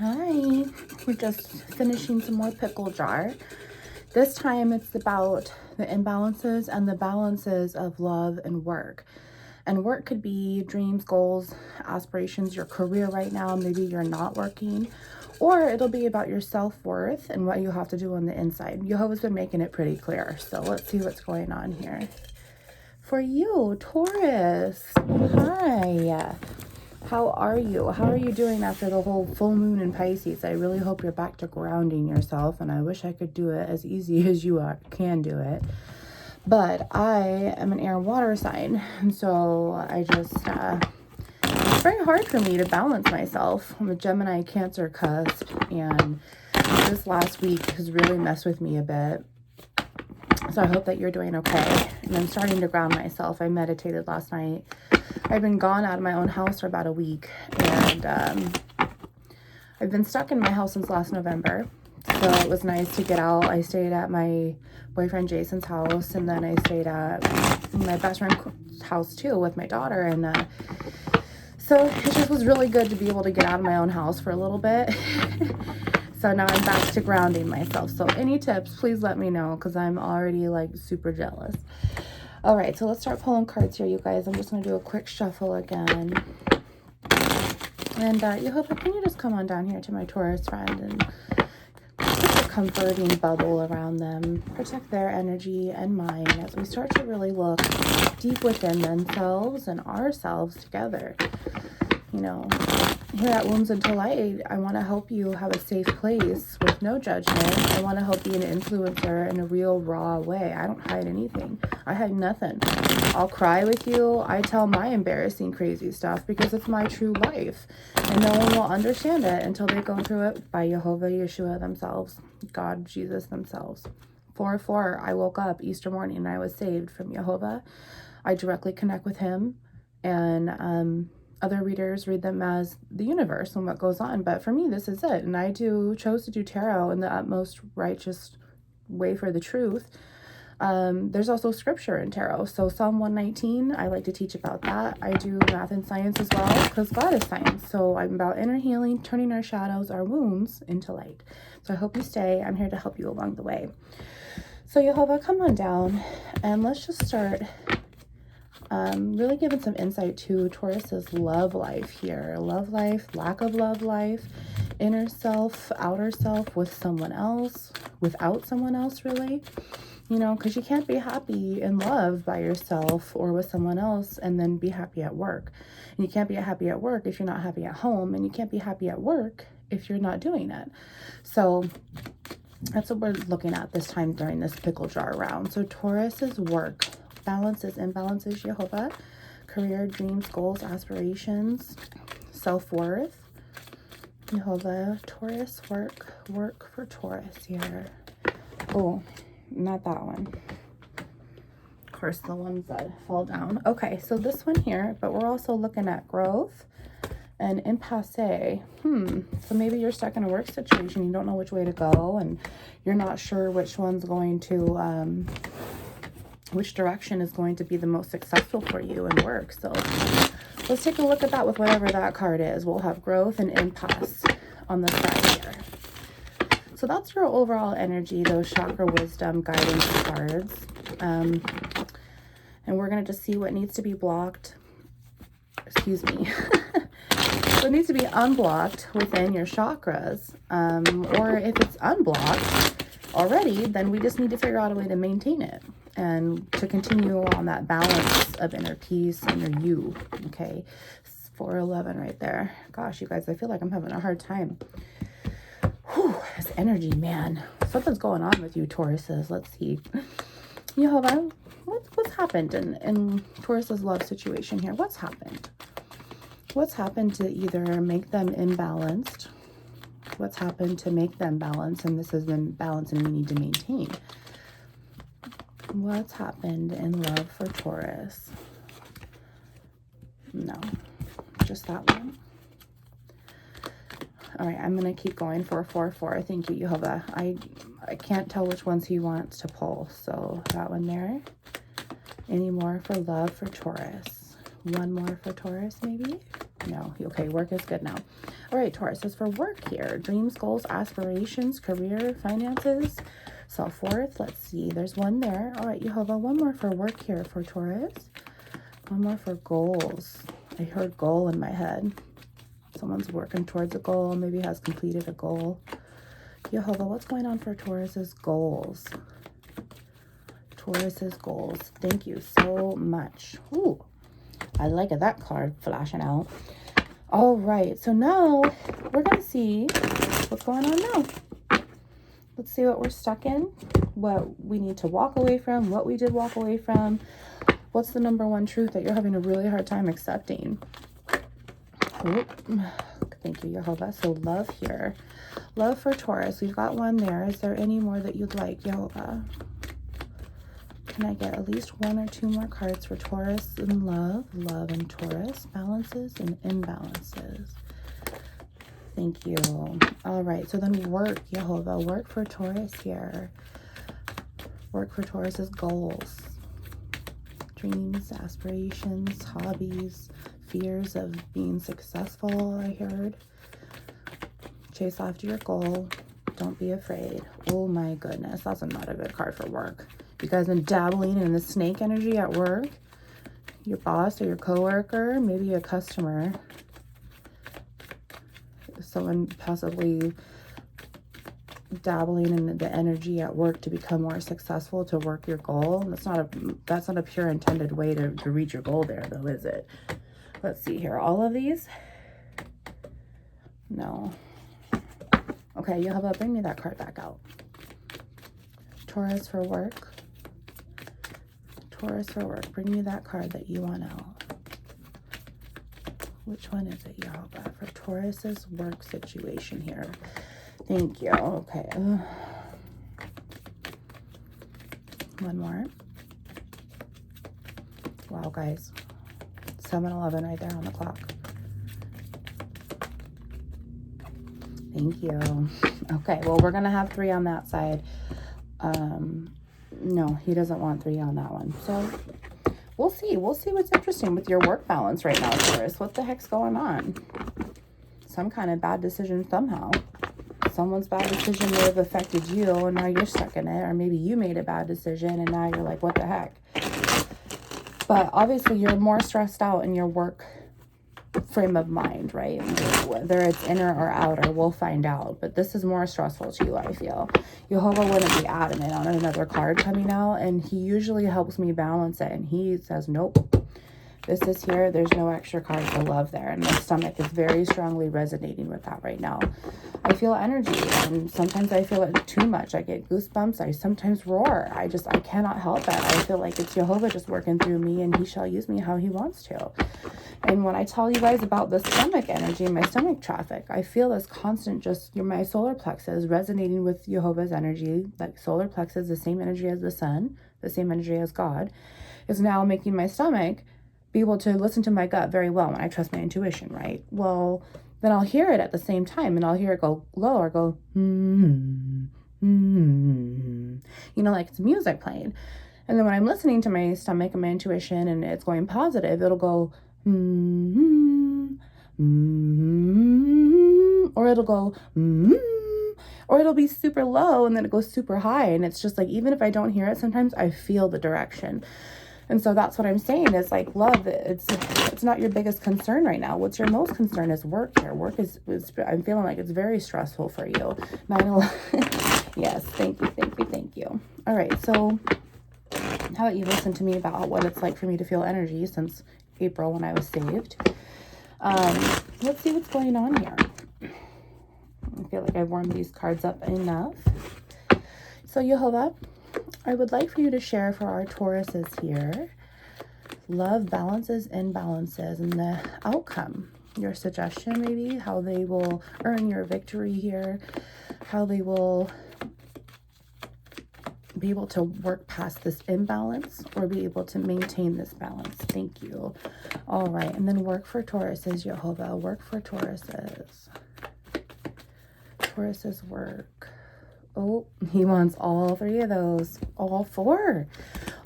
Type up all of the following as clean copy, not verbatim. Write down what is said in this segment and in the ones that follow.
Hi, we're just finishing some more pickle jar. This time it's about the imbalances and the balances of love and work. And work could be dreams, goals, aspirations, your career right now. Maybe you're not working, or it'll be about your self-worth and what you have to do on the inside. Jehovah's been making it pretty clear. So let's see what's going on here. For you, Taurus, hi. How are you? How are you doing after the whole full moon in Pisces? I really hope you're back to grounding yourself, and I wish I could do it as easy as you can do it. But I am an air water sign, and so I just, it's very hard for me to balance myself. I'm a Gemini Cancer cusp, and this last week has really messed with me a bit. So I hope that you're doing okay. And I'm starting to ground myself. I meditated last night. I've been gone out of my own house for about a week, and I've been stuck in my house since last November. So it was nice to get out. I stayed at my boyfriend Jason's house, and then I stayed at my best friend's house too with my daughter. And so it just was really good to be able to get out of my own house for a little bit. So now I'm back to grounding myself. So any tips, please let me know, because I'm already like super jealous. All right, so let's start pulling cards here, you guys. I'm just going to do a quick shuffle again. And Jehovah, can you just come on down here to my Taurus friend and put a comforting bubble around them. Protect their energy and mine as we start to really look deep within themselves and ourselves together. You know, here at Woundsintolight, I want to help you have a safe place with no judgment. I want to help be an influencer in a real, raw way. I don't hide anything. I hide nothing. I'll cry with you. I tell my embarrassing, crazy stuff because it's my true life. And no one will understand it until they go through it by Jehovah, Yeshua themselves, God, Jesus themselves. 4/4, I woke up Easter morning and I was saved from Jehovah. I directly connect with him, and other readers read them as the universe and what goes on. But for me, this is it. And I chose to do tarot in the utmost righteous way for the truth. There's also scripture in tarot. So Psalm 119, I like to teach about that. I do math and science as well, because God is science. So I'm about inner healing, turning our shadows, our wounds into light. So I hope you stay. I'm here to help you along the way. So Jehovah, come on down and let's just start really giving some insight to Taurus's love life here. Love life, lack of love life, inner self, outer self, with someone else, without someone else, really. You know, because you can't be happy in love by yourself or with someone else and then be happy at work. And you can't be happy at work if you're not happy at home. And you can't be happy at work if you're not doing it. So that's what we're looking at this time during this pickle jar round. So Taurus's work, balances, imbalances, Jehovah, career, dreams, goals, aspirations, self-worth, Jehovah, Taurus, work for Taurus here. Oh, not that one. Of course, the ones that fall down. Okay, so this one here, but we're also looking at growth and impasse. So maybe you're stuck in a work situation. You don't know which way to go, and you're not sure which one's going to, which direction is going to be the most successful for you in work. So let's take a look at that with whatever that card is. We'll have growth and impasse on the side here. So that's your overall energy, those chakra wisdom guidance cards. And we're going to just see what needs to be blocked. Excuse me. What needs to be unblocked within your chakras. Or if it's unblocked already, then we just need to figure out a way to maintain it and to continue on that balance of inner peace, inner you. Okay. 411 right there. Gosh, you guys, I feel like I'm having a hard time. Whew, this energy, man. Something's going on with you, Tauruses. Let's see. Jehovah, what's happened in Taurus's love situation here? What's happened? What's happened to either make them imbalanced? What's happened to make them balanced? And this is imbalance and we need to maintain. What's happened in love for Taurus? No, just that one. All right, I'm going to keep going for 4/4. Thank you, Jehovah. I can't tell which ones he wants to pull. So that one there. Any more for love for Taurus? One more for Taurus, maybe? No, okay, work is good now. All right, Taurus, as for work here, dreams, goals, aspirations, career, finances, self-worth. Let's see, there's one there. All right, Jehovah, one more for work here for Taurus. One more for goals. I heard goal in my head. Someone's working towards a goal, maybe has completed a goal. Jehovah, what's going on for Taurus's goals? Taurus's goals. Thank you so much. Ooh, I like it, that card flashing out. All right, so now we're going to see what's going on now. Let's see what we're stuck in, what we need to walk away from, what we did walk away from. What's the number one truth that you're having a really hard time accepting? Oh, thank you, Jehovah. So love here. Love for Taurus. We've got one there. Is there any more that you'd like, Jehovah? Can I get at least one or two more cards for Taurus and love? Love and Taurus. Balances and imbalances. Thank you. All right. So then work, Jehovah. Work for Taurus here. Work for Taurus's goals. Dreams, aspirations, hobbies, fears of being successful, I heard. Chase after your goal. Don't be afraid. Oh my goodness, that's not a good card for work. You guys been dabbling in the snake energy at work? Your boss or your coworker, maybe a customer. Someone possibly dabbling in the energy at work to become more successful, to work your goal. That's not a pure intended way to reach your goal there, though, is it? Let's see here. All of these? No. Okay, Jehovah, bring me that card back out. Taurus for work. Taurus for work. Bring me that card that you want out. Which one is it, Jehovah? For Taurus's work situation here. Thank you. Okay. One more. Wow, guys. 7-11 right there on the clock. Thank you. Okay, well, we're going to have 3 on that side. No, he doesn't want 3 on that one. So we'll see. We'll see what's interesting with your work balance right now, Taurus. What the heck's going on? Some kind of bad decision somehow. Someone's bad decision may have affected you and now you're stuck in it. Or maybe you made a bad decision and now you're like, what the heck? But obviously you're more stressed out in your work frame of mind, right? Whether it's inner or outer, we'll find out. But this is more stressful to you, I feel. Jehovah wouldn't be adamant on another card coming out, and he usually helps me balance it. And he says, nope, this is here. There's no extra card for love there. And my stomach is very strongly resonating with that right now. I feel energy, and sometimes I feel it too much. I get goosebumps. I sometimes roar. I cannot help it. I feel like it's Jehovah just working through me, and he shall use me how he wants to. And when I tell you guys about the stomach energy, my stomach traffic, I feel this constant, my solar plexus resonating with Jehovah's energy. Like solar plexus, the same energy as the sun, the same energy as God, is now making my stomach be able to listen to my gut very well when I trust my intuition, right? Well, then I'll hear it at the same time, and I'll hear it go low or go, like it's music playing. And then when I'm listening to my stomach and my intuition and it's going positive, it'll go, or it'll go, or it'll be super low and then it goes super high. And it's just like, even if I don't hear it, sometimes I feel the direction. And so that's what I'm saying is like, love, it's not your biggest concern right now. What's your most concern is work here. Work is I'm feeling like it's very stressful for you. 9/11. Yes, thank you. All right, so how about you listen to me about what it's like for me to feel energy since April when I was saved. Let's see what's going on here. I feel like I've warmed these cards up enough. So Jehovah, I would like for you to share for our Tauruses here, love, balances, imbalances, and the outcome. Your suggestion, maybe, how they will earn your victory here, how they will be able to work past this imbalance or be able to maintain this balance. Thank you. All right, and then work for Tauruses, Jehovah. Work for Tauruses. Taurus's work. Oh, he wants all 3 of those. All 4.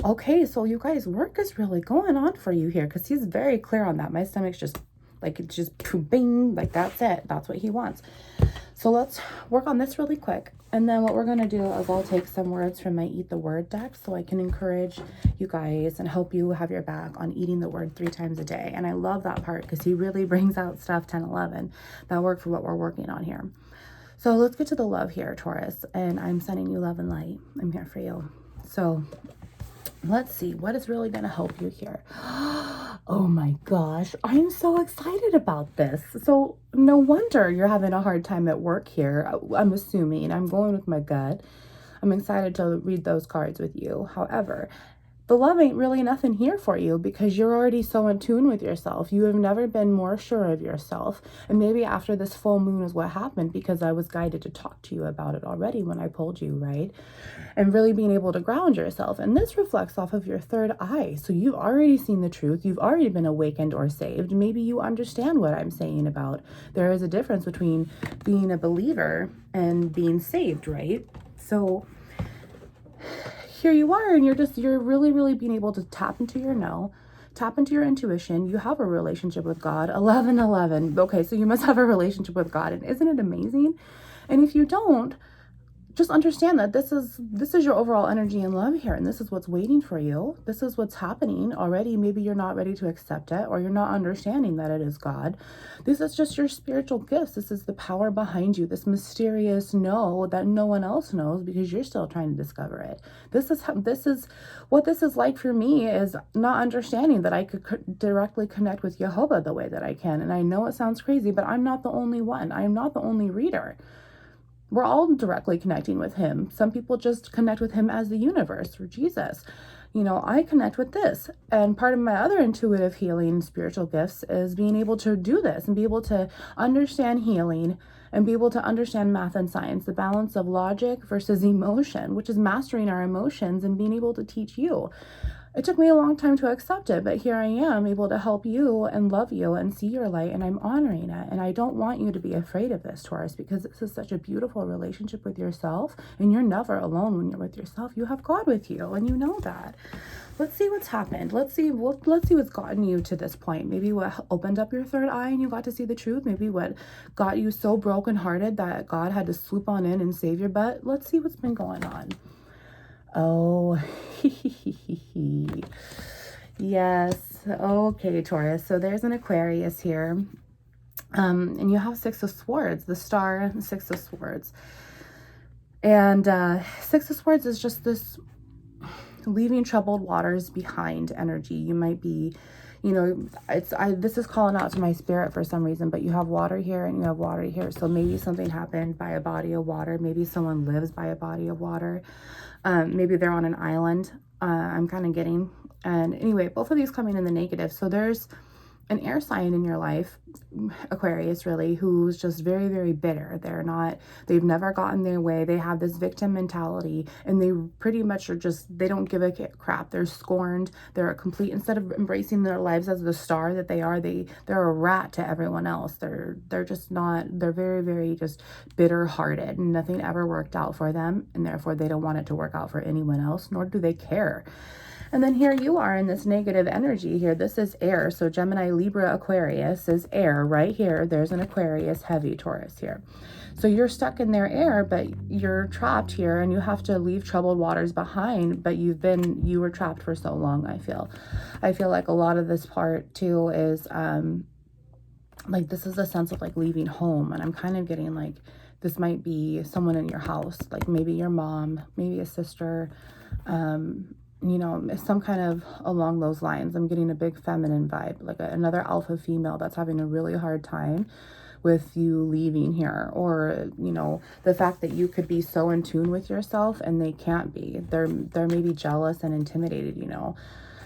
Okay, so you guys, work is really going on for you here because he's very clear on that. My stomach's just Like it's just bing, like that's it. That's what he wants. So let's work on this really quick. And then what we're going to do is I'll take some words from my Eat the Word deck so I can encourage you guys and help you have your back on eating the word 3 times a day. And I love that part because he really brings out stuff 10, 11 that work for what we're working on here. So let's get to the love here, Taurus. And I'm sending you love and light. I'm here for you. So let's see what is really going to help you here. Oh my gosh, I'm so excited about this. So no wonder you're having a hard time at work here. I'm assuming. I'm going with my gut. I'm excited to read those cards with you. However, the love ain't really nothing here for you because you're already so in tune with yourself. You have never been more sure of yourself. And maybe after this full moon is what happened because I was guided to talk to you about it already when I pulled you, right? And really being able to ground yourself. And this reflects off of your third eye. So you've already seen the truth. You've already been awakened or saved. Maybe you understand what I'm saying about there is a difference between being a believer and being saved, right? So here you are, and you're really being able to tap into your tap into your intuition. You have a relationship with God. 11. Okay, so you must have a relationship with God. And isn't it amazing? And if you don't, just understand that this is your overall energy and love here, and this is what's waiting for you. This is what's happening already. Maybe you're not ready to accept it, or you're not understanding that it is God. This is just your spiritual gifts. This is the power behind you, this mysterious know that no one else knows because you're still trying to discover it. This is what this is like for me, is not understanding that I could directly connect with Jehovah the way that I can. And I know it sounds crazy, but I'm not the only one. I'm not the only reader. We're all directly connecting with him. Some people just connect with him as the universe or Jesus. You know, I connect with this. And part of my other intuitive healing spiritual gifts is being able to do this and be able to understand healing and be able to understand math and science, the balance of logic versus emotion, which is mastering our emotions and being able to teach you. It took me a long time to accept it, but here I am able to help you and love you and see your light, and I'm honoring it. And I don't want you to be afraid of this, Taurus, because this is such a beautiful relationship with yourself, and you're never alone when you're with yourself. You have God with you, and you know that. Let's see what's happened. Let's see what's gotten you to this point. Maybe what opened up your third eye and you got to see the truth. Maybe what got you so brokenhearted that God had to swoop on in and save your butt. Let's see what's been going on. Oh, yes. Okay, Taurus. So there's an Aquarius here. And you have 6 of Swords, the star, 6 of Swords. And 6 of Swords is just this leaving troubled waters behind energy. You might be, you know, this is calling out to my spirit for some reason, but you have water here and you have water here. So maybe something happened by a body of water. Maybe someone lives by a body of water. Maybe they're on an island. I'm kind of getting. And anyway, both of these coming in the negative. So there's an air sign in your life, Aquarius, really, who's just very, very bitter. They've never gotten their way. They have this victim mentality, and they pretty much are they don't give a crap. They're scorned. They're a complete, instead of embracing their lives as the star that they are, they're a rat to everyone else. They're very, very just bitter hearted. Nothing ever worked out for them, and therefore they don't want it to work out for anyone else, nor do they care. And then here you are in this negative energy here. This is air. So Gemini, Libra, Aquarius is air right here. There's an Aquarius, heavy Taurus here. So you're stuck in their air, but you're trapped here and you have to leave troubled waters behind, but you were trapped for so long, I feel. I feel like a lot of this part too is like this is a sense of like leaving home. And I'm kind of getting like this might be someone in your house, like maybe your mom, maybe a sister, you know, some kind of along those lines. I'm getting a big feminine vibe, like another alpha female that's having a really hard time with you leaving here, or, you know, the fact that you could be so in tune with yourself and they can't be. They're maybe jealous and intimidated, you know,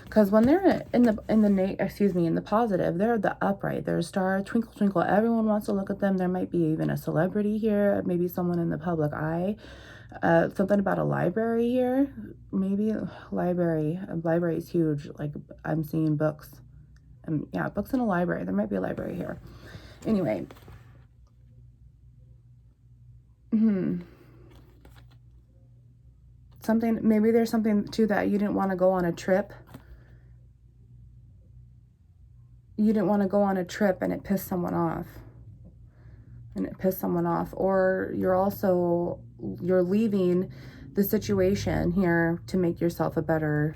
because when they're in the positive, they're the upright. They're a star, twinkle, twinkle. Everyone wants to look at them. There might be even a celebrity here, maybe someone in the public eye. Something about a library here, maybe library. A library is huge. Like I'm seeing books, and yeah, books in a library. There might be a library here. Anyway, maybe there's something to that. You didn't want to go on a trip. you didn't want to go on a trip and it pissed someone off. Or you're leaving the situation here to make yourself a better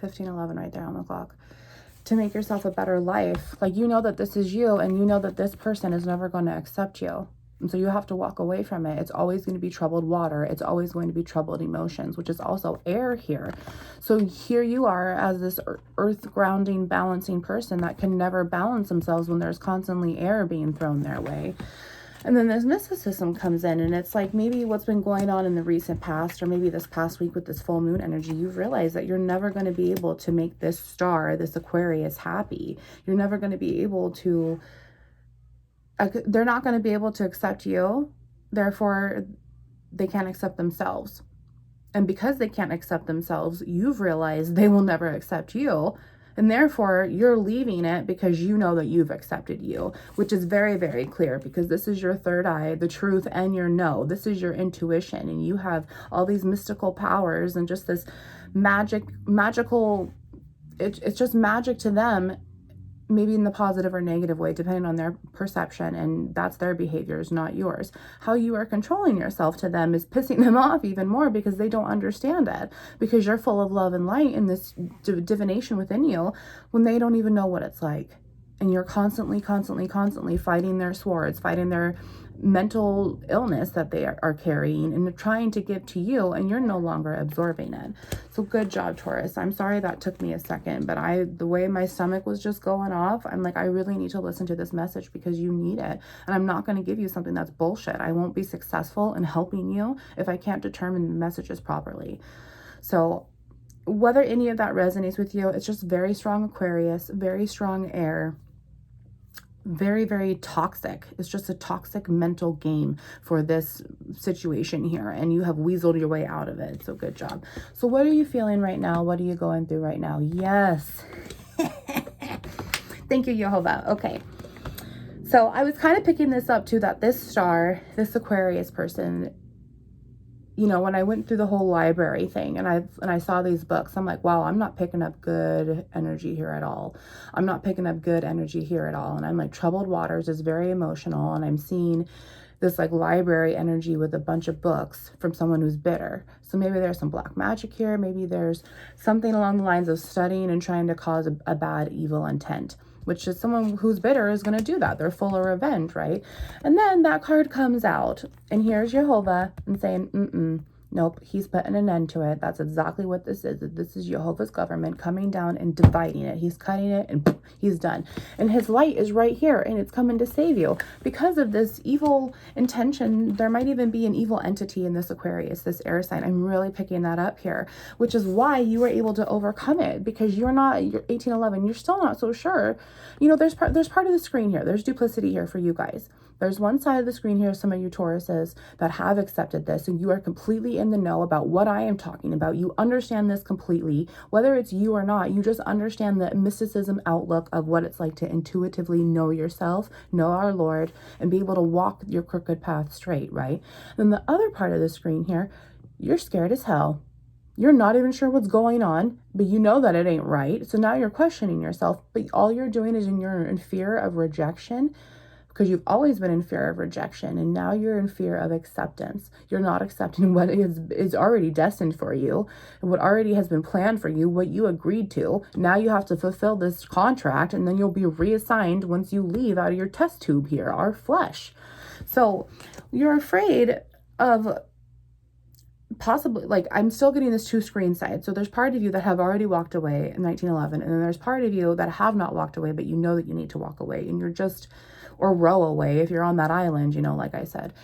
15:11 right there on the clock, to make yourself a better life. Like, you know that this is you, and you know that this person is never going to accept you. And so you have to walk away from it. It's always going to be troubled water. It's always going to be troubled emotions, which is also air here. So here you are as this earth grounding, balancing person that can never balance themselves when there's constantly air being thrown their way. And then this mysticism comes in, and it's like maybe what's been going on in the recent past, or maybe this past week with this full moon energy, you've realized that you're never going to be able to make this star, this Aquarius, happy. You're never going to be able to, they're not going to be able to accept you. Therefore, they can't accept themselves. And because they can't accept themselves, you've realized they will never accept you. And therefore, you're leaving it because you know that you've accepted you, which is very, very clear, because this is your third eye, the truth, and your know. This is your intuition, and you have all these mystical powers and just this magical, it's just magic to them, maybe in the positive or negative way, depending on their perception, and that's their behaviors, not yours. How you are controlling yourself to them is pissing them off even more, because they don't understand it, because you're full of love and light in this divination within you when they don't even know what it's like. And you're constantly fighting their swords, fighting their mental illness that they are carrying and trying to give to you, and you're no longer absorbing it. So good job, Taurus. I'm sorry that took me a second, but the way my stomach was just going off, I'm like, I really need to listen to this message because you need it. And I'm not going to give you something that's bullshit. I won't be successful in helping you if I can't determine the messages properly. So whether any of that resonates with you, it's just very strong Aquarius, very strong air. Very, very toxic. It's just a toxic mental game for this situation here, and you have weaseled your way out of it. So good job. So what are you feeling right now? What are you going through right now? Yes. Thank you, Jehovah. Okay. So I was kind of picking this up too, that this star, this Aquarius person, you know, when I went through the whole library thing and I saw these books, I'm like, wow, I'm not picking up good energy here at all. I'm not picking up good energy here at all. And I'm like, troubled waters is very emotional. And I'm seeing this like library energy with a bunch of books from someone who's bitter. So maybe there's some black magic here. Maybe there's something along the lines of studying and trying to cause a bad, evil intent, which is someone who's bitter is going to do that. They're full of revenge, right? And then that card comes out, and here's Jehovah and saying, nope, he's putting an end to it. That's exactly what this is. This is Jehovah's government coming down and dividing it. He's cutting it, and he's done. And his light is right here, and it's coming to save you. Because of this evil intention, there might even be an evil entity in this Aquarius, this air sign. I'm really picking that up here, which is why you were able to overcome it, because you're 1811. You're still not so sure. You know, there's part of the screen here. There's duplicity here for you guys. There's one side of the screen here, some of you Tauruses that have accepted this, and you are completely in the know about what I am talking about. You understand this completely. Whether it's you or not, you just understand the mysticism outlook of what it's like to intuitively know yourself, know our Lord, and be able to walk your crooked path straight, right? Then the other part of the screen here, you're scared as hell. You're not even sure what's going on, but you know that it ain't right. So now you're questioning yourself, but all you're doing is you're in fear of rejection, because you've always been in fear of rejection, and now you're in fear of acceptance. You're not accepting what is already destined for you, and what already has been planned for you, what you agreed to. Now you have to fulfill this contract, and then you'll be reassigned once you leave out of your test tube here, our flesh. So you're afraid of possibly, like, I'm still getting this two screen side. So there's part of you that have already walked away in 1911, and then there's part of you that have not walked away, but you know that you need to walk away, and you're just, or row away if you're on that island, you know, like I said.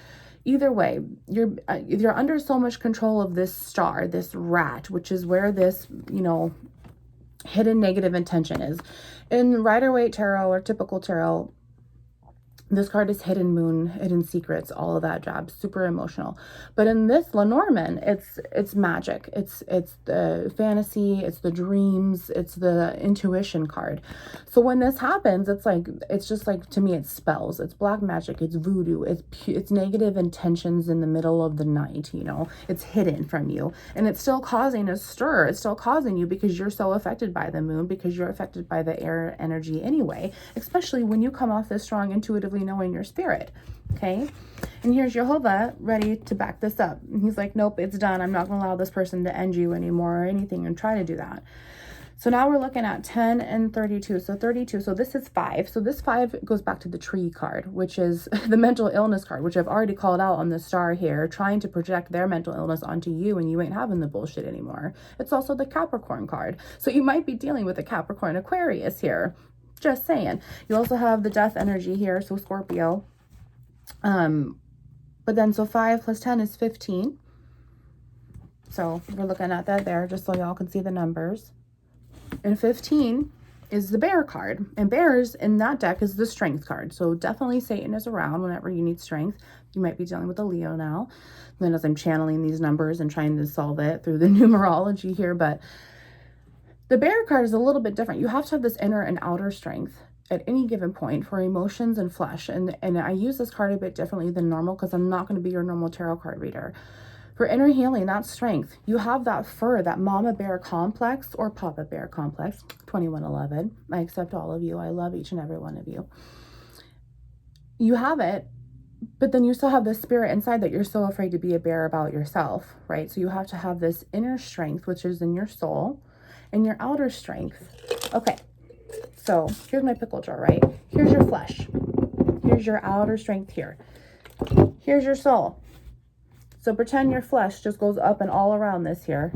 Either way, you're under so much control of this star, this rat, which is where this, you know, hidden negative intention is. In Rider-Waite tarot or typical tarot, This card is hidden moon, hidden secrets, all of that jazz, super emotional. But in this Lenormand, it's magic. It's the fantasy, it's the dreams, it's the intuition card. So when this happens, it's just like, to me, it's spells, it's black magic, it's voodoo, it's negative intentions in the middle of the night, you know, it's hidden from you, and it's still causing a stir. It's still causing you because you're so affected by the moon, because you're affected by the air energy anyway, especially when you come off this strong, intuitively knowing your spirit. Okay, and here's Jehovah ready to back this up, and he's like, nope, it's done. I'm not going to allow this person to end you anymore or anything, and try to do that. So now we're looking at 10 and 32. So 32, so this is 5. So this 5 goes back to the tree card, which is the mental illness card, which I've already called out on the star here, trying to project their mental illness onto you, and you ain't having the bullshit anymore. It's also the Capricorn card. So you might be dealing with a Capricorn Aquarius here. Just saying. You also have the death energy here, so Scorpio. But then, so 5 plus 10 is 15. So we're looking at that there, just so y'all can see the numbers. And 15 is the bear card. And bears in that deck is the strength card. So definitely Satan is around whenever you need strength. You might be dealing with a Leo now. Then as I'm channeling these numbers and trying to solve it through the numerology here, but the bear card is a little bit different. You have to have this inner and outer strength at any given point for emotions and flesh. And I use this card a bit differently than normal because I'm not going to be your normal tarot card reader. For inner healing, that's strength. You have that fur, that mama bear complex or papa bear complex, 2111. I accept all of you. I love each and every one of you. You have it, but then you still have this spirit inside that you're so afraid to be a bear about yourself, right? So you have to have this inner strength, which is in your soul, and your outer strength. Okay, so here's my pickle jar, right? Here's your flesh. Here's your outer strength here. Here's your soul. So pretend your flesh just goes up and all around this here.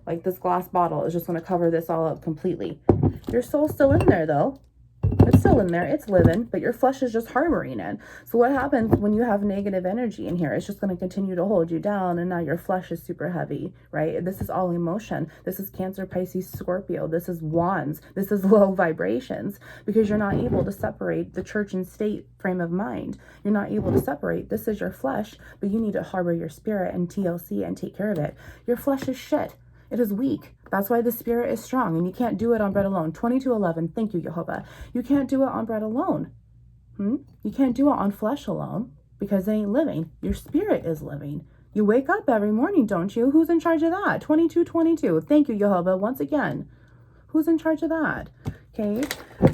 Like this glass bottle is just going to cover this all up completely. Your soul's still in there though. It's still in there. It's living, but your flesh is just harboring it. So what happens when you have negative energy in here? It's just going to continue to hold you down, and now your flesh is super heavy, right? This is all emotion. This is Cancer, Pisces, Scorpio. This is wands. This is low vibrations, because you're not able to separate the church and state frame of mind. You're not able to separate. This is your flesh, but you need to harbor your spirit and TLC and take care of it. Your flesh is shit. It is weak. That's why the spirit is strong, and you can't do it on bread alone. 2211, thank you, Jehovah. You can't do it on bread alone. You can't do it on flesh alone, because it ain't living. Your spirit is living. You wake up every morning, don't you? Who's in charge of that? 2222, thank you, Jehovah, once again. Who's in charge of that? Okay,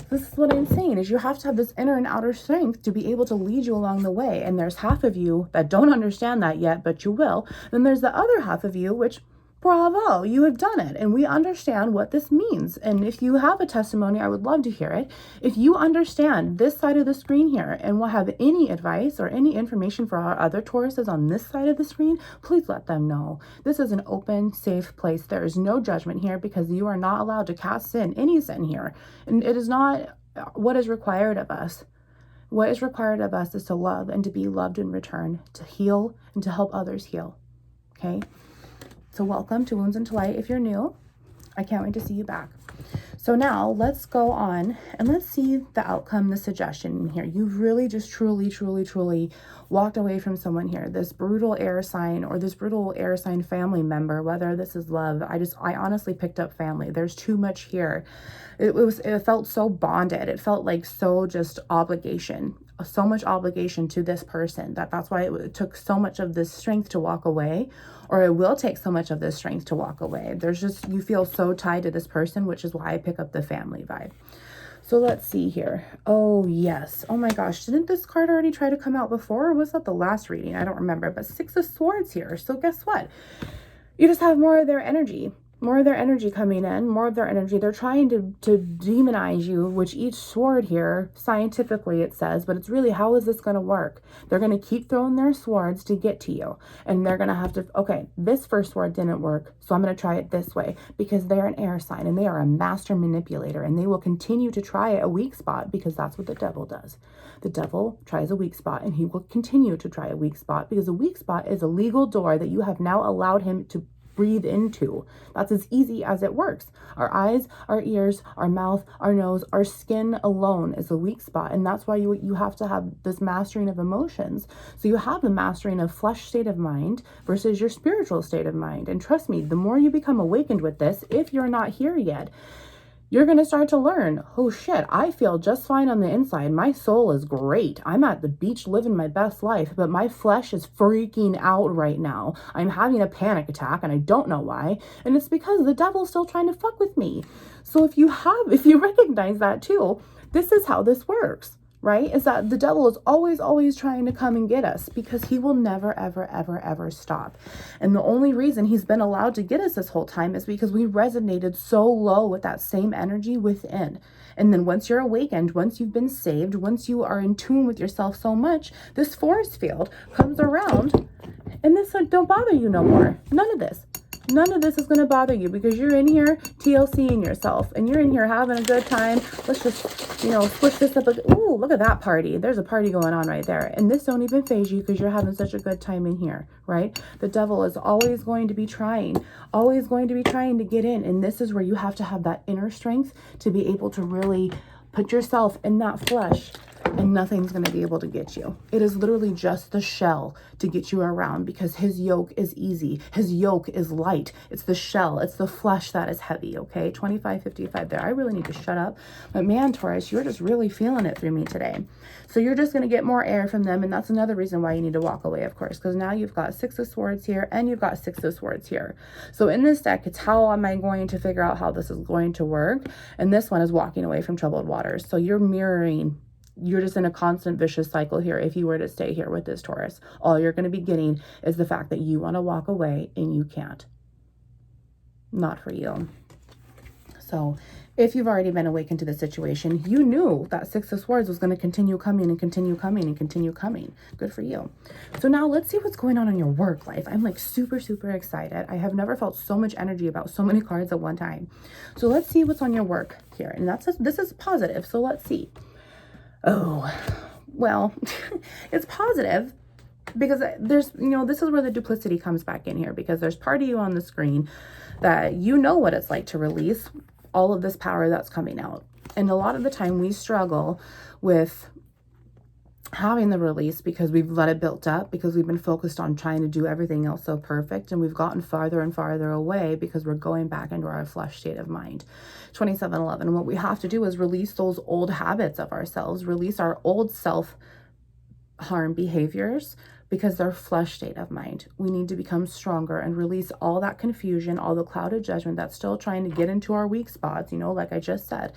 this is what I'm saying, is you have to have this inner and outer strength to be able to lead you along the way. And there's half of you that don't understand that yet, but you will. Then there's the other half of you, which, bravo, you have done it, and we understand what this means. And if you have a testimony, I would love to hear it. If you understand this side of the screen here and will have any advice or any information for our other Tauruses on this side of the screen, please let them know. This is an open, safe place. There is no judgment here, because you are not allowed to cast sin, any sin here. And it is not what is required of us. What is required of us is to love and to be loved in return, to heal and to help others heal. Okay? So welcome to Wounds into Light if you're new. I can't wait to see you back. So now let's go on and let's see the outcome, the suggestion here. You've really just truly walked away from someone here, this brutal air sign or this brutal air sign family member, whether this is love. I honestly picked up family. There's too much here. It felt so bonded. It felt like so just obligation, so much obligation to this person that's why it took so much of this strength to walk away, or it will take so much of this strength to walk away. There's just, you feel so tied to this person, which is why I pick up the family vibe. So let's see here. Oh yes. Oh my gosh. Didn't this card already try to come out before, or was that the last reading? I don't remember, but 6 of Swords here. So guess what? You just have more of their energy. More of their energy coming in, more of their energy. They're trying to demonize you, which each sword here, scientifically it says, but it's really, how is this going to work? They're going to keep throwing their swords to get to you. And they're going to have to, okay, this first sword didn't work, so I'm going to try it this way, because they're an air sign and they are a master manipulator, and they will continue to try a weak spot, because that's what the devil does. The devil tries a weak spot, and he will continue to try a weak spot, because a weak spot is a legal door that you have now allowed him to breathe into. That's as easy as it works. Our eyes, our ears, our mouth, our nose, our skin alone is a weak spot. And that's why you have to have this mastering of emotions. So you have the mastering of flesh state of mind versus your spiritual state of mind. And trust me, the more you become awakened with this, if you're not here yet, you're going to start to learn, oh shit, I feel just fine on the inside. My soul is great. I'm at the beach living my best life, but my flesh is freaking out right now. I'm having a panic attack and I don't know why. And it's because the devil's still trying to fuck with me. So if you recognize that too, this is how this works, right? Is that the devil is always trying to come and get us because he will never, ever stop. And the only reason he's been allowed to get us this whole time is because we resonated so low with that same energy within. And then once you're awakened, once you've been saved, once you are in tune with yourself so much, this force field comes around and this don't bother you no more. None of this is going to bother you because you're in here TLCing yourself and you're in here having a good time. Let's just, switch this up. Ooh, look at that party. There's a party going on right there. And this don't even faze you because you're having such a good time in here, right? The devil is always going to be trying to get in. And this is where you have to have that inner strength to be able to really put yourself in that flesh. And nothing's going to be able to get you. It is literally just the shell to get you around because his yoke is easy. His yoke is light. It's the shell. It's the flesh that is heavy, okay? 2555 there. I really need to shut up. But man, Taurus, you're just really feeling it through me today. So you're just going to get more air from them. And that's another reason why you need to walk away, of course, because now you've got 6 of Swords here and you've got 6 of Swords here. So in this deck, it's how am I going to figure out how this is going to work? And this one is walking away from troubled waters. So you're mirroring. You're just in a constant vicious cycle here. If you were to stay here with this Taurus, all you're going to be getting is the fact that you want to walk away and you can't. Not for you. So if you've already been awakened to the situation, you knew that 6 of Swords was going to continue coming and continue coming and continue coming. Good for you. So now let's see what's going on in your work life. I'm like super excited. I have never felt so much energy about so many cards at one time. So let's see what's on your work here. And this is positive. So let's see. Oh, well, it's positive because there's, this is where the duplicity comes back in here because there's part of you on the screen that you know what it's like to release all of this power that's coming out. And a lot of the time we struggle with having the release because we've let it build up, because we've been focused on trying to do everything else so perfect, and we've gotten farther and farther away because we're going back into our flesh state of mind. 2711, what we have to do is release those old habits of ourselves, release our old self-harm behaviors because they're flesh state of mind. We need to become stronger and release all that confusion, all the clouded judgment that's still trying to get into our weak spots, like I just said.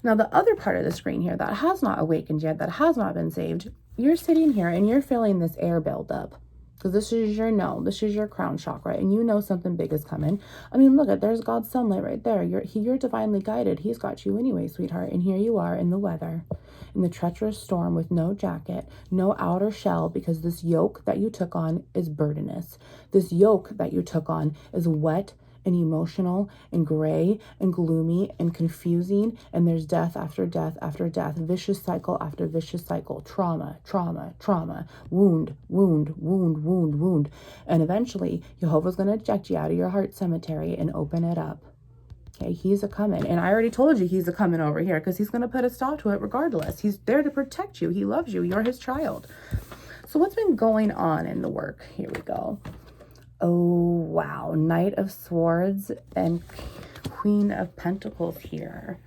Now, the other part of the screen here that has not awakened yet, that has not been saved, you're sitting here and you're feeling this air build up. Because this is this is your crown chakra, and you know something big is coming. I mean, look, there's God's sunlight right there. You're divinely guided. He's got you anyway, sweetheart. And here you are in the weather, in the treacherous storm with no jacket, no outer shell, because this yoke that you took on is burdenous. This yoke that you took on is wet and emotional and gray and gloomy and confusing, and there's death after death after death, vicious cycle after vicious cycle, trauma, wound, and eventually Jehovah's going to eject you out of your heart cemetery and open it up. Okay, he's a coming, and I already told you he's a coming over here because he's going to put a stop to it regardless. He's there to protect you. He loves you. You're his child. So what's been going on in the work? Here we go. Oh, wow. Knight of Swords and Queen of Pentacles here.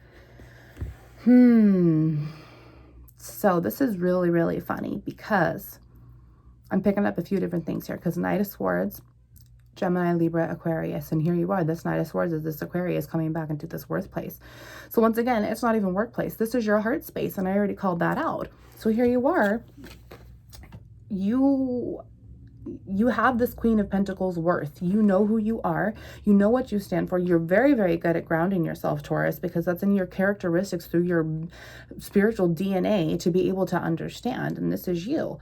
So this is really funny because I'm picking up a few different things here because Knight of Swords, Gemini, Libra, Aquarius, and here you are. This Knight of Swords is this Aquarius coming back into this workplace. So once again, it's not even workplace. This is your heart space, and I already called that out. So here you are. You have this Queen of Pentacles worth. You know who you are. You know what you stand for. You're very good at grounding yourself, Taurus, because that's in your characteristics through your spiritual DNA to be able to understand. And this is you.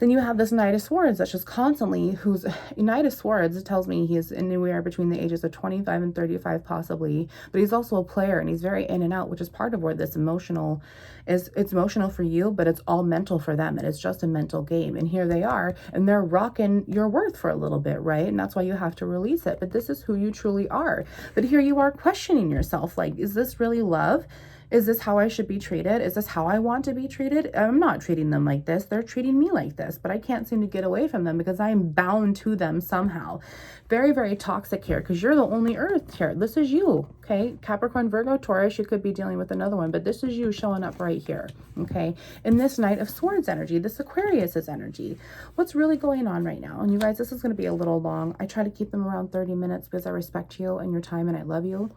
Then you have this Knight of Swords that's just constantly, who's Knight of Swords, it tells me he's anywhere between the ages of 25 and 35 possibly, but he's also a player and he's very in and out, which is part of where this emotional is. It's emotional for you, but it's all mental for them, and it's just a mental game. And here they are, and they're rocking your worth for a little bit, right? And that's why you have to release it. But this is who you truly are. But here you are questioning yourself, like, is this really love? Is this how I should be treated? Is this how I want to be treated? I'm not treating them like this. They're treating me like this, but I can't seem to get away from them because I am bound to them somehow. Very, very toxic here because you're the only earth here. This is you, okay? Capricorn, Virgo, Taurus, you could be dealing with another one, but this is you showing up right here, okay? In this Knight of Swords energy, this Aquarius's energy. What's really going on right now? And you guys, this is going to be a little long. I try to keep them around 30 minutes because I respect you and your time and I love you,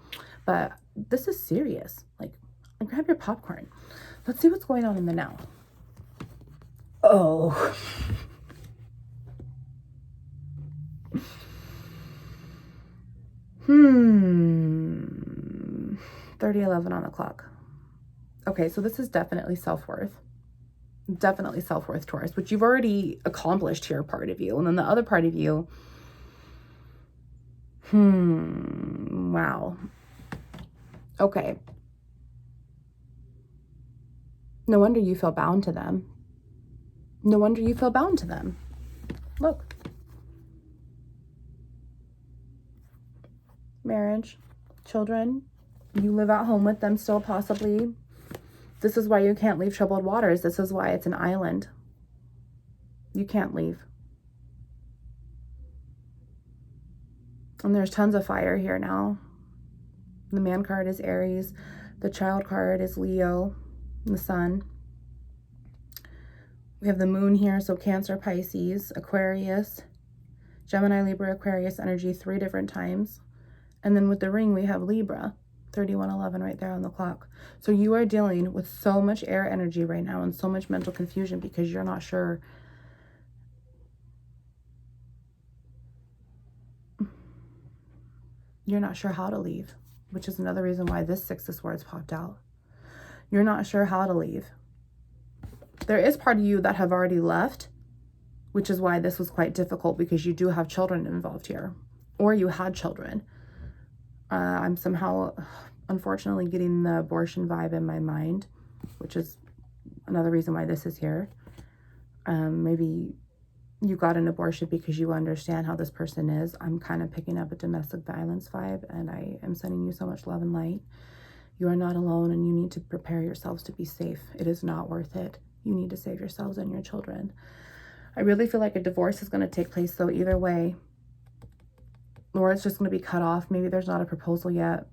but this is serious. Like, grab your popcorn. Let's see what's going on in the now. Oh. 30:11 on the clock. Okay, so this is definitely self-worth. Definitely self-worth, Taurus, which you've already accomplished here, part of you. And then the other part of you, wow. Okay. No wonder you feel bound to them. No wonder you feel bound to them. Look. Marriage, children, you live at home with them still possibly. This is why you can't leave troubled waters. This is why it's an island. You can't leave. And there's tons of fire here now. The man card is Aries. The child card is Leo. The sun. We have the moon here, so Cancer, Pisces, Aquarius, Gemini, Libra, Aquarius energy 3 different times. And then with the ring, we have Libra, 31:11 right there on the clock. So you are dealing with so much air energy right now and so much mental confusion because you're not sure. You're not sure how to leave, which is another reason why this 6 of Swords popped out. You're not sure how to leave. There is part of you that have already left, which is why this was quite difficult because you do have children involved here, or you had children. I'm somehow, unfortunately, getting the abortion vibe in my mind, which is another reason why this is here. Maybe you got an abortion because you understand how this person is. I'm kind of picking up a domestic violence vibe, and I am sending you so much love and light. You are not alone, and you need to prepare yourselves to be safe. It is not worth it. You need to save yourselves and your children. I really feel like a divorce is going to take place, though, either way. Or it's just going to be cut off. Maybe there's not a proposal yet.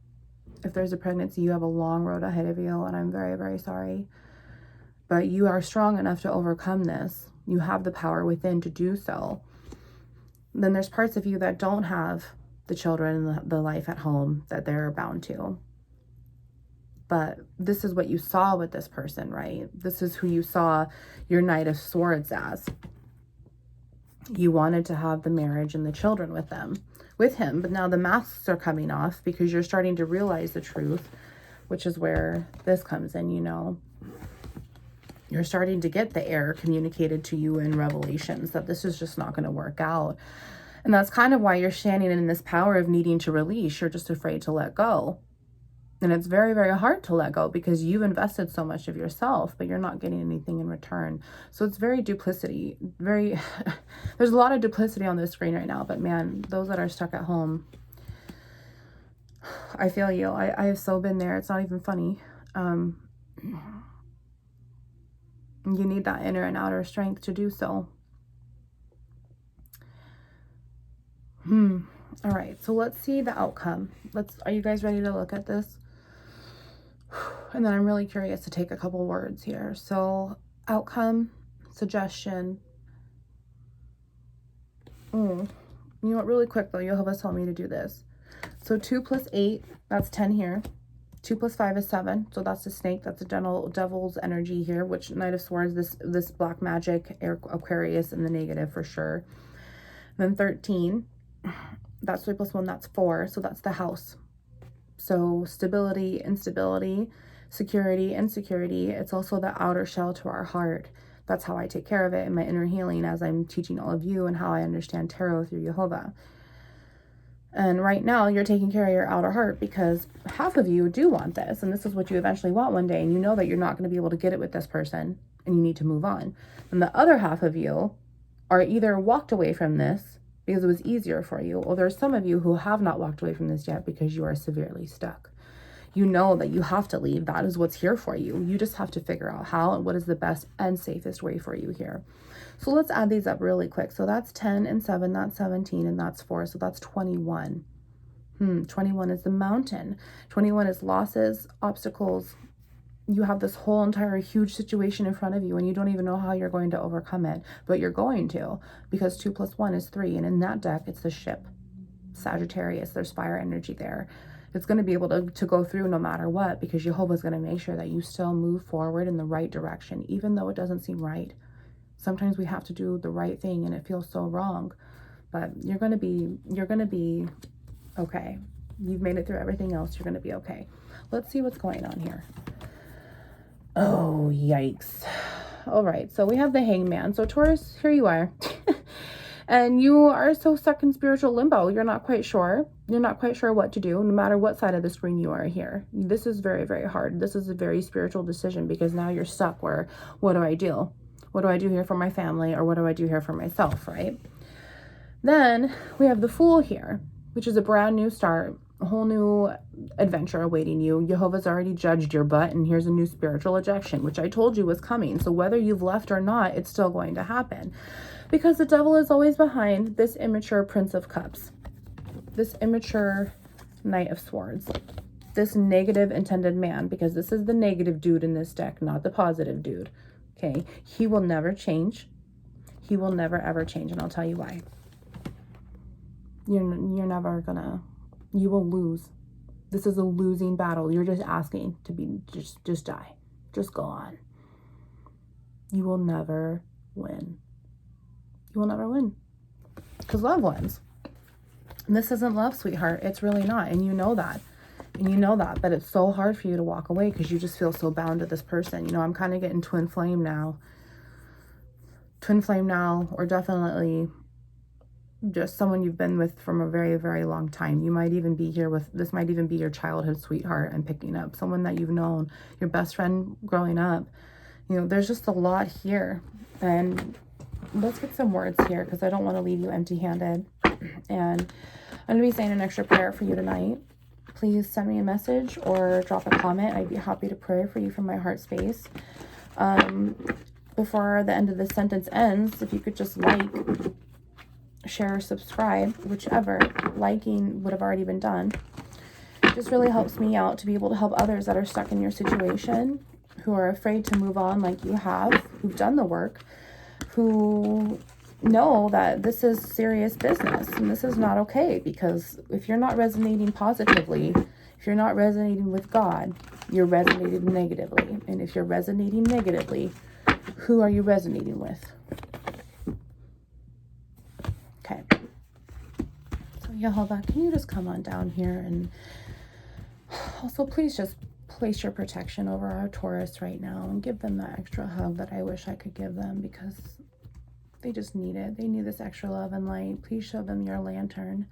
If there's a pregnancy, you have a long road ahead of you, and I'm very, very sorry. But you are strong enough to overcome this. You have the power within to do so. Then there's parts of you that don't have the children, the life at home that they're bound to. But this is what you saw with this person, right? This is who you saw your Knight of Swords as. You wanted to have the marriage and the children with him, but now the masks are coming off because you're starting to realize the truth, which is where this comes in, you know. You're starting to get the air communicated to you in revelations that this is just not going to work out. And that's kind of why you're standing in this power of needing to release. You're just afraid to let go. And it's very, very hard to let go because you've invested so much of yourself, but you're not getting anything in return. So it's very duplicity. There's a lot of duplicity on this screen right now, but man, those that are stuck at home, I feel you. I have so been there. It's not even funny. You need that inner and outer strength to do so. All right, so let's see the outcome. Are you guys ready to look at this? And then I'm really curious to take a couple words here. So outcome, suggestion. You know what, really quick though, you'll have us tell me to do this. So 2 plus 8, that's 10 here. 2 plus 5 is 7. So that's the snake. That's the devil's energy here, which Knight of Swords, this black magic, Aquarius in the negative for sure. And then 13, that's 3 plus 1, that's 4. So that's the house. So stability, instability, security, insecurity. It's also the outer shell to our heart. That's how I take care of it in my inner healing as I'm teaching all of you and how I understand tarot through Jehovah. And right now you're taking care of your outer heart because half of you do want this. And this is what you eventually want one day. And you know that you're not going to be able to get it with this person and you need to move on. And the other half of you are either walked away from this because it was easier for you, or there's some of you who have not walked away from this yet because you are severely stuck. You know that you have to leave. That is what's here for you. You just have to figure out how and what is the best and safest way for you here. So let's add these up really quick. So that's 10 and 7, that's 17, and that's 4. So that's 21. 21 is the mountain. 21 is losses, obstacles. You have this whole entire huge situation in front of you and you don't even know how you're going to overcome it. But you're going to, because 2 + 1 is 3. And in that deck, it's the ship. Sagittarius, there's fire energy there. It's going to be able to go through no matter what, because Jehovah's going to make sure that you still move forward in the right direction, even though it doesn't seem right. Sometimes we have to do the right thing and it feels so wrong, but you're going to be okay. You've made it through everything else. You're going to be okay. Let's see what's going on here. Oh, yikes. All right. So we have the Hangman. So Taurus, here you are. And you are so stuck in spiritual limbo. You're not quite sure. You're not quite sure what to do, no matter what side of the screen you are here. This is very, very hard. This is a very spiritual decision because now you're stuck where, what do I do? What do I do here for my family, or what do I do here for myself, right? Then we have the Fool here, which is a brand new start, a whole new adventure awaiting you. Jehovah's already judged your butt, and here's a new spiritual ejection, which I told you was coming. So whether you've left or not, it's still going to happen. Because the devil is always behind this immature Prince of Cups, this immature Knight of Swords, this negative intended man, because this is the negative dude in this deck, not the positive dude. Okay, he will never change. He will never ever change, and I'll tell you why. You're never gonna. You will lose. This is a losing battle. You're just asking to be just die. Just go on. You will never win. You will never win. Because love wins. And this isn't love, sweetheart. It's really not. And you know that. And you know that. But it's so hard for you to walk away because you just feel so bound to this person. You know, I'm kind of getting twin flame now. Twin flame now, or definitely just someone you've been with from a very, very long time. You might even be here with, this might even be your childhood sweetheart and picking up. Someone that you've known, your best friend growing up. You know, there's just a lot here. And let's get some words here because I don't want to leave you empty-handed. And I'm going to be saying an extra prayer for you tonight. Please send me a message or drop a comment. I'd be happy to pray for you from my heart space. Before the end of this sentence ends, if you could just like, share, subscribe, whichever. Liking would have already been done. It just really helps me out to be able to help others that are stuck in your situation, who are afraid to move on like you have, who've done the work, who know that this is serious business and this is not okay. Because if you're not resonating positively, if you're not resonating with God, you're resonating negatively. And if you're resonating negatively, who are you resonating with? Okay. So Jehovah, can you just come on down here, and also please just place your protection over our Taurus right now and give them that extra hug that I wish I could give them, because they just need it. They need this extra love and light. Please show them your lantern.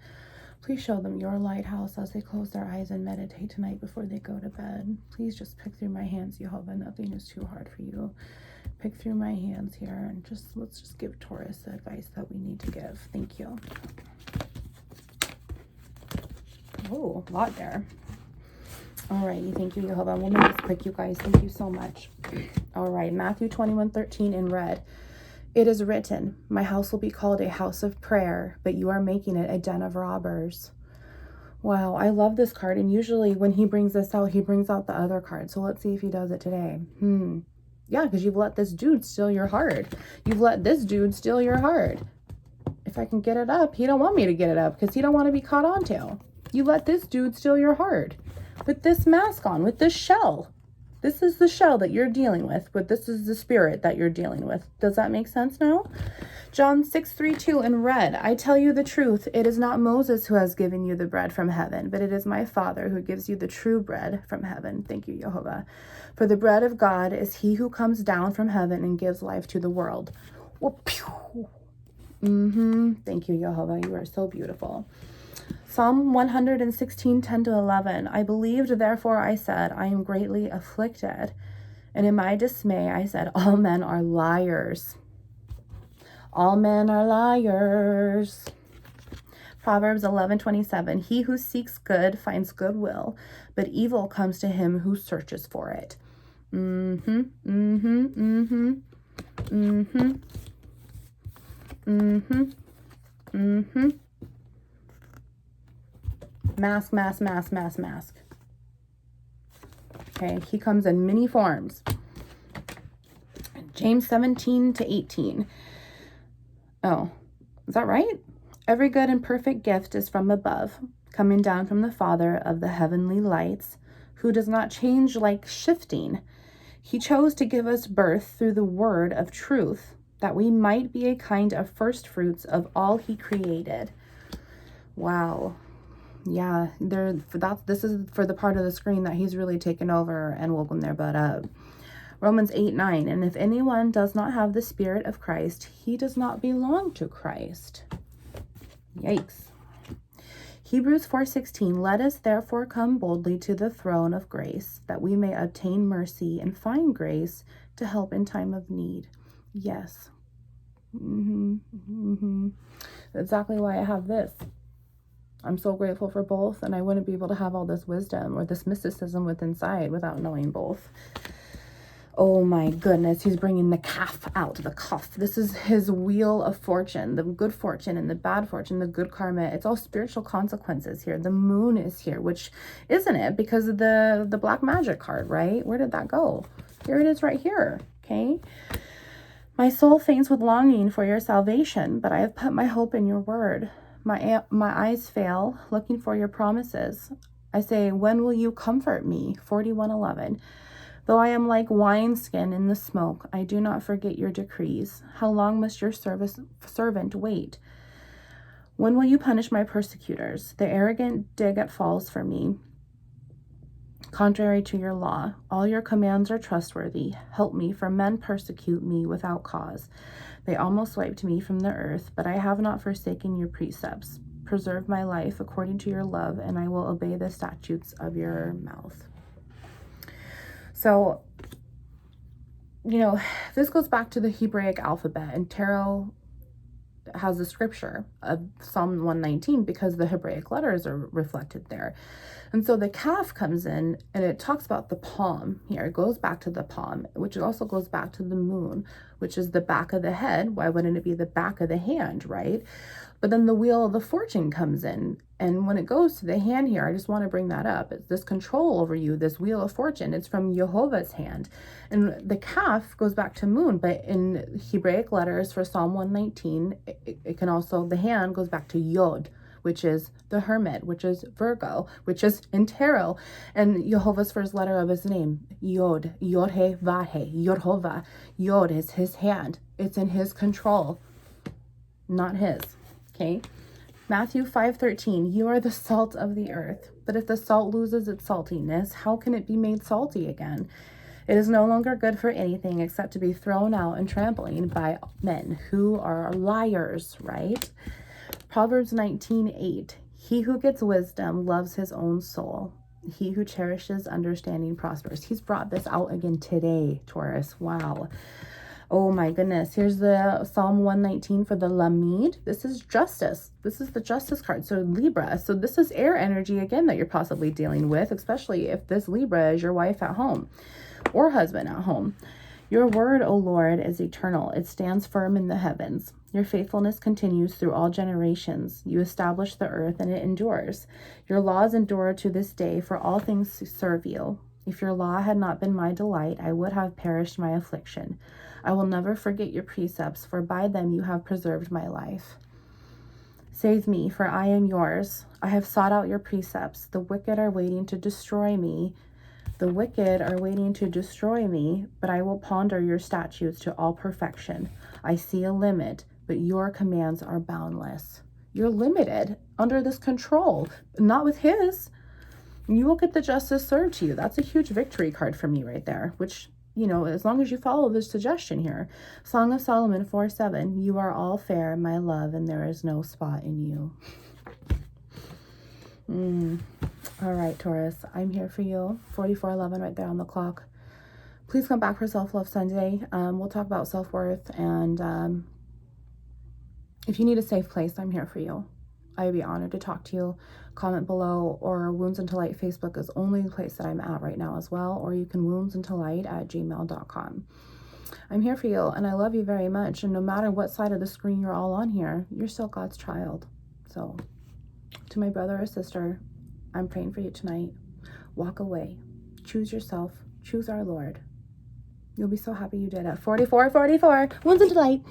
Please show them your lighthouse as they close their eyes and meditate tonight before they go to bed. Please just pick through my hands, Jehovah. Nothing is too hard for you. Pick through my hands here, and let's just give Taurus the advice that we need to give. Thank you. Oh, a lot there. Alrighty, thank you, Jehovah. We'll make this quick, you guys. Thank you so much. All right, Matthew 21:13 in red. It is written, my house will be called a house of prayer, but you are making it a den of robbers. Wow, I love this card. And usually when he brings this out, he brings out the other card. So let's see if he does it today. Yeah, because you've let this dude steal your heart. You've let this dude steal your heart. If I can get it up, he don't want me to get it up because he don't want to be caught on to. You let this dude steal your heart with this mask on, with this shell. This is the shell that you're dealing with, but this is the spirit that you're dealing with. Does that make sense now? John 6:32 in red. I tell you the truth. It is not Moses who has given you the bread from heaven, but it is my Father who gives you the true bread from heaven. Thank you, Jehovah. For the bread of God is he who comes down from heaven and gives life to the world. Thank you, Jehovah. You are so beautiful. Psalm 116, 10-11. I believed, therefore I said, I am greatly afflicted. And in my dismay, I said, all men are liars. All men are liars. Proverbs 11:27. He who seeks good finds goodwill, but evil comes to him who searches for it. Mask, mask, mask, mask, mask. Okay, he comes in many forms. James 17-18. Oh, is that right? Every good and perfect gift is from above, coming down from the Father of the heavenly lights, who does not change like shifting. He chose to give us birth through the word of truth, that we might be a kind of first fruits of all he created. Wow. Yeah, this is for the part of the screen that he's really taken over and woken their butt up. Romans 8:9. And if anyone does not have the Spirit of Christ, he does not belong to Christ. Yikes. Hebrews 4:16. Let us therefore come boldly to the throne of grace, that we may obtain mercy and find grace to help in time of need. Yes. Exactly why I have this. I'm so grateful for both, and I wouldn't be able to have all this wisdom or this mysticism within inside without knowing both. Oh my goodness, he's bringing the calf out, the cuff. This is his wheel of fortune, the good fortune and the bad fortune, the good karma. It's all spiritual consequences here. The moon is here, which isn't it because of the black magic card, right? Where did that go? Here it is right here, okay? My soul faints with longing for your salvation, but I have put my hope in your word. My eyes fail, looking for your promises. I say, when will you comfort me? 41:11. Though I am like wineskin in the smoke, I do not forget your decrees. How long must your servant wait? When will you punish my persecutors? The arrogant dig at falls for me, contrary to your law. All your commands are trustworthy. Help me, for men persecute me without cause. They almost wiped me from the earth, but I have not forsaken your precepts. Preserve my life according to your love, and I will obey the statutes of your mouth. So, this goes back to the Hebraic alphabet, and tarot has a scripture of Psalm 119 because the Hebraic letters are reflected there. And so the calf comes in and it talks about the palm here. It goes back to the palm, which also goes back to the moon, which is the back of the head. Why wouldn't it be the back of the hand, right? But then the wheel of the fortune comes in. And when it goes to the hand here, I just want to bring that up. It's this control over you, this wheel of fortune. It's from Jehovah's hand. And the calf goes back to moon. But in Hebraic letters for Psalm 119, it can also, the hand goes back to Yod, which is the hermit, which is Virgo, which is in tarot. And Jehovah's first letter of his name, Yod, Yod-He-Vah-He, Yehovah. Yod is his hand. It's in his control, not his. Okay. Matthew 5:13, you are the salt of the earth. But if the salt loses its saltiness, how can it be made salty again? It is no longer good for anything except to be thrown out and trampling by men who are liars, right? Proverbs 19:8, he who gets wisdom loves his own soul. He who cherishes understanding prospers. He's brought this out again today, Taurus. Wow. Oh my goodness. Here's the Psalm 119 for the Lamed. This is justice. This is the justice card. So Libra. So this is air energy again that you're possibly dealing with, especially if this Libra is your wife at home or husband at home. Your word, O Lord, is eternal. It stands firm in the heavens. Your faithfulness continues through all generations. You establish the earth and it endures. Your laws endure to this day, for all things serve you. If your law had not been my delight, I would have perished my affliction. I will never forget your precepts, for by them you have preserved my life. Save me, for I am yours. I have sought out your precepts. The wicked are waiting to destroy me. The wicked are waiting to destroy me, but I will ponder your statutes to all perfection. I see a limit, but your commands are boundless. You're limited under this control, not with his. You will get the justice served to you. That's a huge victory card for me right there, which, you know, as long as you follow the suggestion here. Song of Solomon 4:7, you are all fair, my love, and there is no spot in you. All right, Taurus, I'm here for you. 44:11 right there on the clock. Please come back for Self-Love Sunday. We'll talk about self-worth, and if you need a safe place, I'm here for you. I'd be honored to talk to you. Comment below, or Wounds Into Light Facebook is only the place that I'm at right now as well, or you can woundsintolight@gmail.com. I'm here for you, and I love you very much, and no matter what side of the screen you're all on here, you're still God's child. So, to my brother or sister, I'm praying for you tonight. Walk away. Choose yourself. Choose our Lord. You'll be so happy you did it. 44:44. Wounds Into Light.